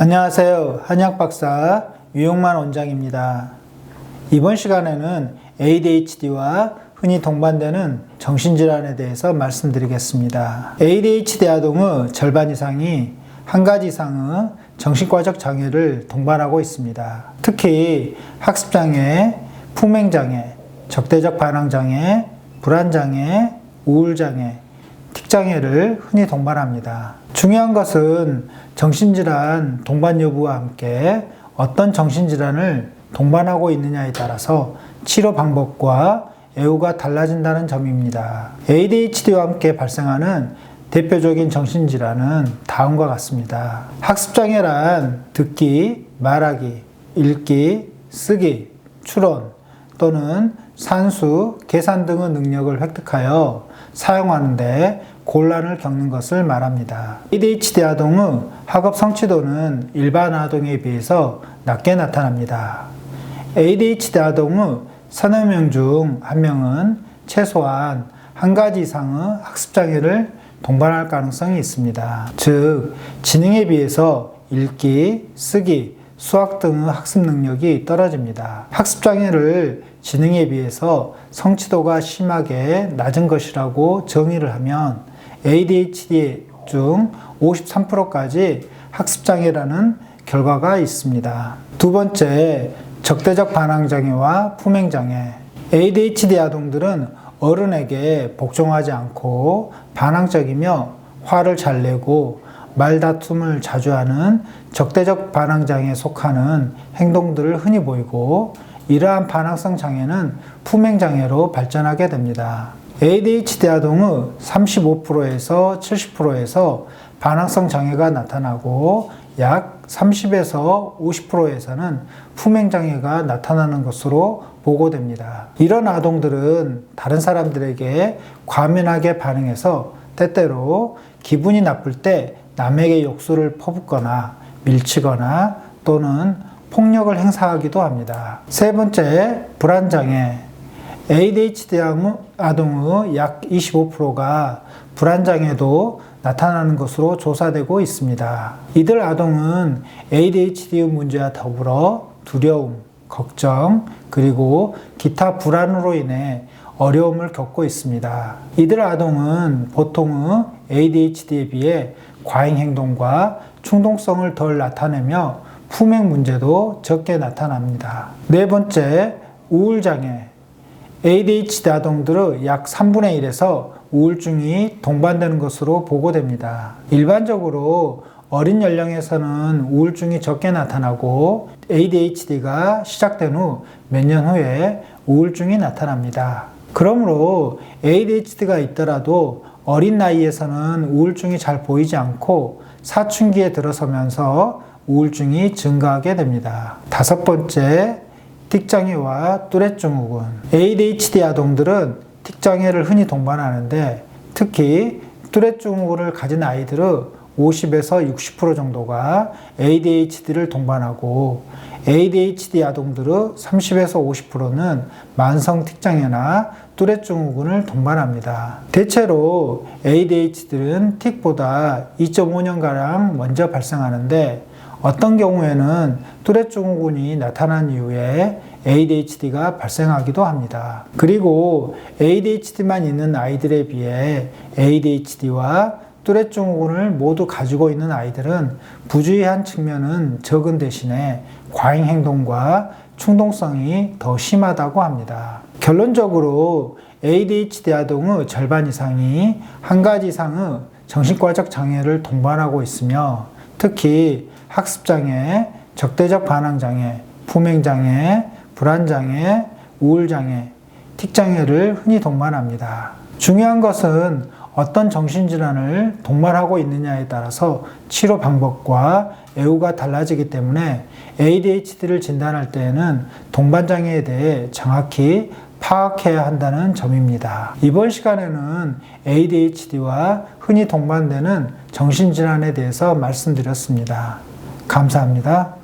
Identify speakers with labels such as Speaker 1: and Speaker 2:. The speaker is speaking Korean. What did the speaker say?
Speaker 1: 안녕하세요. 한의학박사 유용만 원장입니다. 이번 시간에는 ADHD와 흔히 동반되는 정신질환에 대해서 말씀드리겠습니다. ADHD 아동의 절반 이상이 한 가지 이상의 정신과적 장애를 동반하고 있습니다. 특히 학습장애, 품행장애, 적대적 반항장애, 불안장애, 우울장애, 틱장애를 흔히 동반합니다. 중요한 것은 정신질환 동반 여부와 함께 어떤 정신질환을 동반하고 있느냐에 따라서 치료 방법과 애호가 달라진다는 점입니다. ADHD와 함께 발생하는 대표적인 정신질환은 다음과 같습니다. 학습장애란 듣기, 말하기, 읽기, 쓰기, 추론 또는 산수, 계산 등의 능력을 획득하여 사용하는데 곤란을 겪는 것을 말합니다. ADHD 아동의 학업 성취도는 일반 아동에 비해서 낮게 나타납니다. ADHD 아동의 3명 중 1명은 최소한 한 가지 이상의 학습장애를 동반할 가능성이 있습니다. 즉, 지능에 비해서 읽기, 쓰기, 수학 등의 학습 능력이 떨어집니다. 학습장애를 지능에 비해서 성취도가 심하게 낮은 것이라고 정의를 하면 ADHD 중 53%까지 학습장애라는 결과가 있습니다. 두 번째, 적대적 반항장애와 품행장애. ADHD 아동들은 어른에게 복종하지 않고 반항적이며 화를 잘 내고 말다툼을 자주 하는 적대적 반항장애에 속하는 행동들을 흔히 보이고, 이러한 반항성 장애는 품행장애로 발전하게 됩니다. ADHD 아동의 35%에서 70%에서 반항성 장애가 나타나고 약 30에서 50%에서는 품행장애가 나타나는 것으로 보고됩니다. 이런 아동들은 다른 사람들에게 과민하게 반응해서 때때로 기분이 나쁠 때 남에게 욕설을 퍼붓거나 밀치거나 또는 폭력을 행사하기도 합니다. 세 번째, 불안장애. ADHD 아동의 약 25%가 불안장애도 나타나는 것으로 조사되고 있습니다. 이들 아동은 ADHD의 문제와 더불어 두려움, 걱정, 그리고 기타 불안으로 인해 어려움을 겪고 있습니다. 이들 아동은 보통의 ADHD에 비해 과잉 행동과 충동성을 덜 나타내며 품행 문제도 적게 나타납니다. 네 번째, 우울장애. ADHD 아동들의 약 3분의 1에서 우울증이 동반되는 것으로 보고됩니다. 일반적으로 어린 연령에서는 우울증이 적게 나타나고 ADHD가 시작된 후 몇 년 후에 우울증이 나타납니다. 그러므로 ADHD가 있더라도 어린 나이에서는 우울증이 잘 보이지 않고 사춘기에 들어서면서 우울증이 증가하게 됩니다. 다섯 번째, 틱장애와 뚜렛 증후군. ADHD 아동들은 틱장애를 흔히 동반하는데 특히 뚜렛 증후군을 가진 아이들의 50에서 60% 정도가 ADHD를 동반하고 ADHD 아동들의 30에서 50%는 만성 틱장애나 뚜렛 증후군을 동반합니다. 대체로 ADHD는 틱보다 2.5년가량 먼저 발생하는데 어떤 경우에는 뚜렛 증후군이 나타난 이후에 ADHD가 발생하기도 합니다. 그리고 ADHD만 있는 아이들에 비해 ADHD와 뚜렛 증후군을 모두 가지고 있는 아이들은 부주의한 측면은 적은 대신에 과잉 행동과 충동성이 더 심하다고 합니다. 결론적으로 ADHD 아동의 절반 이상이 한 가지 이상의 정신과적 장애를 동반하고 있으며 특히 학습장애, 적대적 반항장애, 품행장애, 불안장애, 우울장애, 틱장애를 흔히 동반합니다. 중요한 것은 어떤 정신질환을 동반하고 있느냐에 따라서 치료 방법과 애호가 달라지기 때문에 ADHD를 진단할 때에는 동반장애에 대해 정확히 파악해야 한다는 점입니다. 이번 시간에는 ADHD와 흔히 동반되는 정신질환에 대해서 말씀드렸습니다. 감사합니다.